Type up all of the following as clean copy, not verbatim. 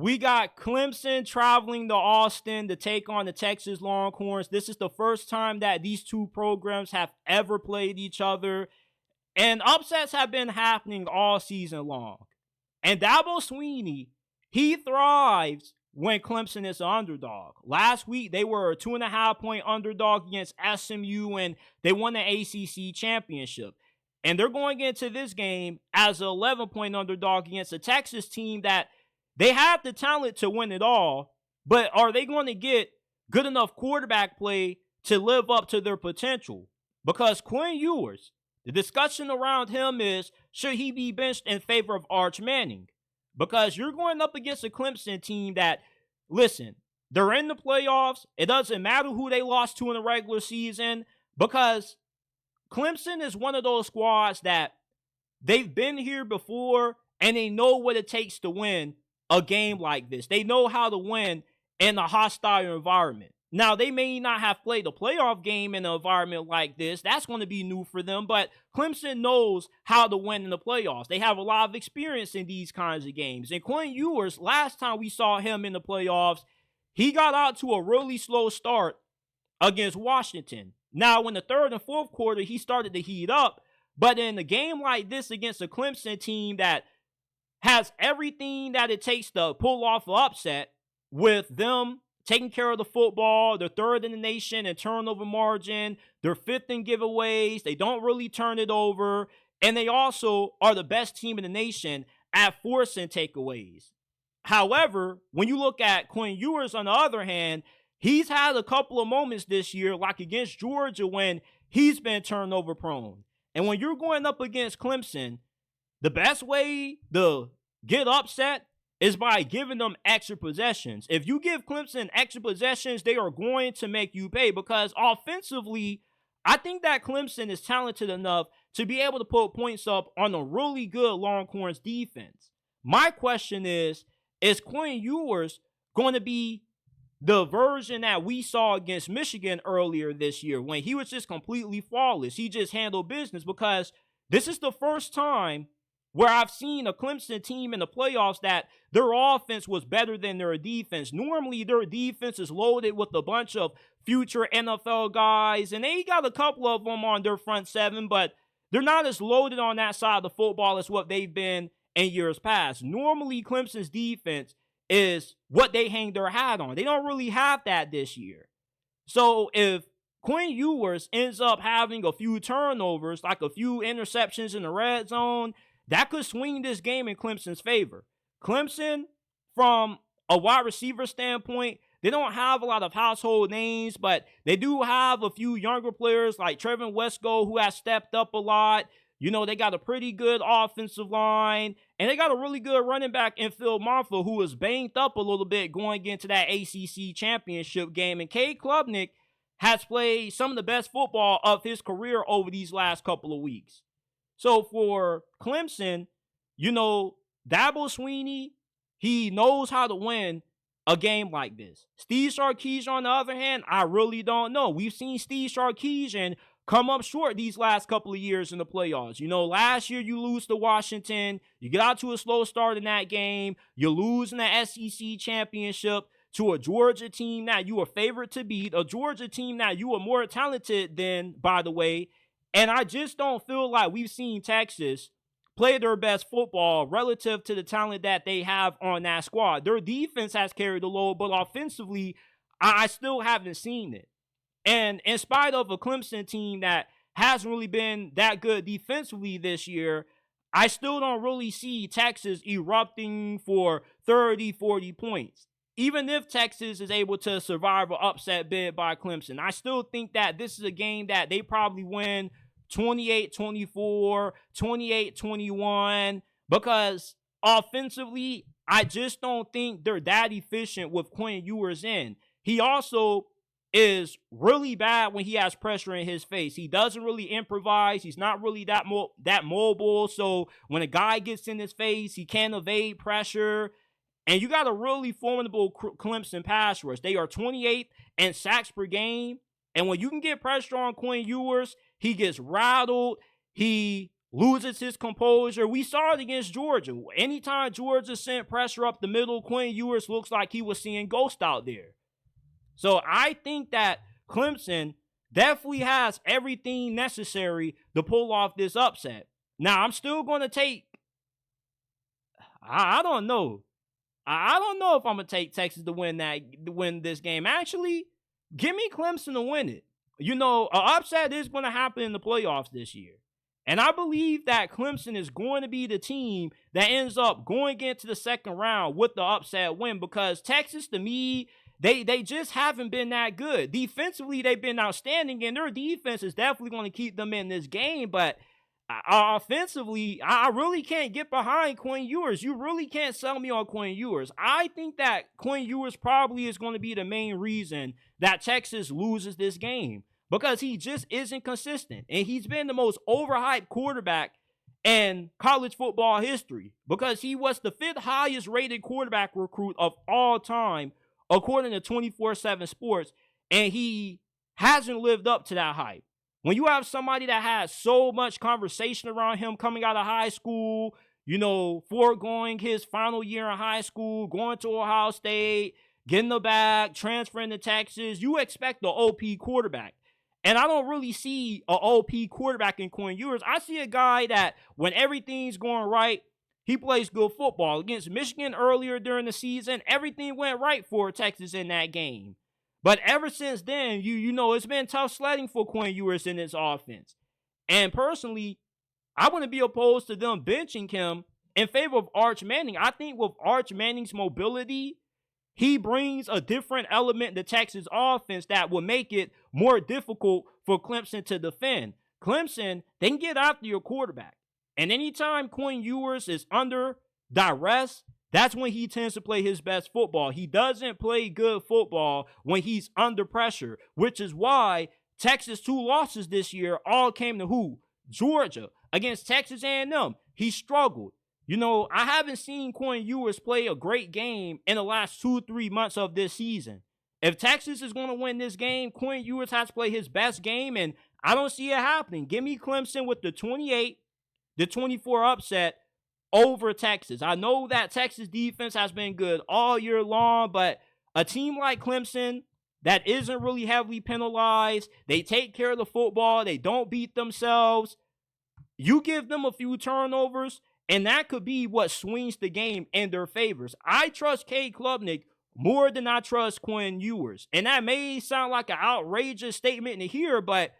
We got Clemson traveling to Austin to take on the Texas Longhorns. This is the first time that these two programs have ever played each other. And upsets have been happening all season long. And Dabo Swinney, he thrives when Clemson is an underdog. Last week, they were a 2.5-point underdog against SMU, and they won the ACC championship. And they're going into this game as an 11-point underdog against a Texas team that they have the talent to win it all, but are they going to get good enough quarterback play to live up to their potential? Because Quinn Ewers, the discussion around him is, should he be benched in favor of Arch Manning? Because you're going up against a Clemson team that, listen, they're in the playoffs. It doesn't matter who they lost to in the regular season, because Clemson is one of those squads that they've been here before and they know what it takes to win a game like this. They know how to win in a hostile environment. Now, they may not have played a playoff game in an environment like this. That's going to be new for them, but Clemson knows how to win in the playoffs. They have a lot of experience in these kinds of games. And Quinn Ewers, last time we saw him in the playoffs, he got out to a really slow start against Washington. Now, in the third and fourth quarter, he started to heat up, but in a game like this against a Clemson team that has everything that it takes to pull off an upset, with them taking care of the football, they're third in the nation in turnover margin, they're fifth in giveaways, they don't really turn it over, and they also are the best team in the nation at forcing takeaways. However, when you look at Quinn Ewers on the other hand, he's had a couple of moments this year, like against Georgia, when he's been turnover prone. And when you're going up against Clemson, the best way to get upset is by giving them extra possessions. If you give Clemson extra possessions, they are going to make you pay, because offensively, I think that Clemson is talented enough to be able to put points up on a really good Longhorns defense. My question is Quinn Ewers going to be the version that we saw against Michigan earlier this year when he was just completely flawless? He just handled business, because this is the first time where I've seen a Clemson team in the playoffs that their offense was better than their defense. Normally, their defense is loaded with a bunch of future NFL guys, and they got a couple of them on their front seven, but they're not as loaded on that side of the football as what they've been in years past. Normally, Clemson's defense is what they hang their hat on. They don't really have that this year. So if Quinn Ewers ends up having a few turnovers, like a few interceptions in the red zone, that could swing this game in Clemson's favor. Clemson, from a wide receiver standpoint, they don't have a lot of household names, but they do have a few younger players like Trevin Wesco, who has stepped up a lot. You know, they got a pretty good offensive line, and they got a really good running back in Phil Mafah, who was banged up a little bit going into that ACC championship game. And Cade Klubnik has played some of the best football of his career over these last couple of weeks. So for Clemson, you know, Dabo Swinney, he knows how to win a game like this. Steve Sarkisian, on the other hand, I really don't know. We've seen Steve Sarkisian come up short these last couple of years in the playoffs. You know, last year you lose to Washington. You get out to a slow start in that game. You lose in the SEC championship to a Georgia team that you were favored to beat, a Georgia team that you were more talented than, by the way. And I just don't feel like we've seen Texas play their best football relative to the talent that they have on that squad. Their defense has carried the load, but offensively, I still haven't seen it. And in spite of a Clemson team that hasn't really been that good defensively this year, I still don't really see Texas erupting for 30, 40 points. Even if Texas is able to survive an upset bid by Clemson, I still think that this is a game that they probably win 28-24, 28-21, because offensively, I just don't think they're that efficient with Quinn Ewers in. He also is really bad when he has pressure in his face. He doesn't really improvise. He's not really that mobile. So when a guy gets in his face, he can't evade pressure. And you got a really formidable Clemson pass rush. They are 28th in sacks per game. And when you can get pressure on Quinn Ewers, he gets rattled. He loses his composure. We saw it against Georgia. Anytime Georgia sent pressure up the middle, Quinn Ewers looks like he was seeing ghosts out there. So I think that Clemson definitely has everything necessary to pull off this upset. Now, I'm still going to take, I don't know. I don't know if I'm going to take Texas to win this game. Actually, give me Clemson to win it. You know, an upset is going to happen in the playoffs this year. And I believe that Clemson is going to be the team that ends up going into the second round with the upset win, because Texas, to me, they just haven't been that good. Defensively, they've been outstanding, and their defense is definitely going to keep them in this game. But offensively, I really can't get behind Quinn Ewers. You really can't sell me on Quinn Ewers. I think that Quinn Ewers probably is going to be the main reason that Texas loses this game, because he just isn't consistent. And he's been the most overhyped quarterback in college football history, because he was the 5th highest rated quarterback recruit of all time, according to 24/7 Sports, and he hasn't lived up to that hype. When you have somebody that has so much conversation around him coming out of high school, you know, foregoing his final year in high school, going to Ohio State, getting the bag, transferring to Texas, you expect the OP quarterback. And I don't really see an OP quarterback in Quinn Ewers. I see a guy that when everything's going right, he plays good football. Against Michigan earlier during the season, everything went right for Texas in that game. But ever since then, you know, it's been tough sledding for Quinn Ewers in his offense. And personally, I wouldn't be opposed to them benching him in favor of Arch Manning. I think with Arch Manning's mobility, he brings a different element to Texas offense that will make it more difficult for Clemson to defend. Clemson, they can get after your quarterback. And anytime Quinn Ewers is under duress, that's when he tends to play his best football. He doesn't play good football when he's under pressure, which is why Texas' 2 losses this year all came to who? Georgia. Against Texas A&M, he struggled. You know, I haven't seen Quinn Ewers play a great game in the last 2-3 months of this season. If Texas is going to win this game, Quinn Ewers has to play his best game, and I don't see it happening. Give me Clemson with the 28-24 upset over Texas. I know that Texas defense has been good all year long, but a team like Clemson that isn't really heavily penalized, they take care of the football, they don't beat themselves. You give them a few turnovers, and that could be what swings the game in their favors. I trust Cade Klubnik more than I trust Quinn Ewers. And that may sound like an outrageous statement to hear, but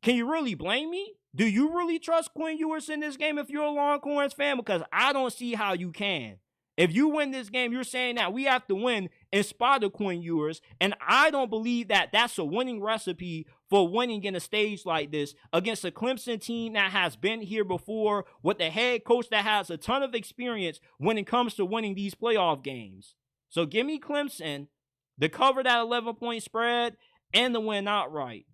can you really blame me? Do you really trust Quinn Ewers in this game if you're a Longhorns fan? Because I don't see how you can. If you win this game, you're saying that we have to win in spite of Quinn Ewers, and I don't believe that that's a winning recipe for winning in a stage like this against a Clemson team that has been here before, with a head coach that has a ton of experience when it comes to winning these playoff games. So give me Clemson to cover that 11-point spread and to win outright.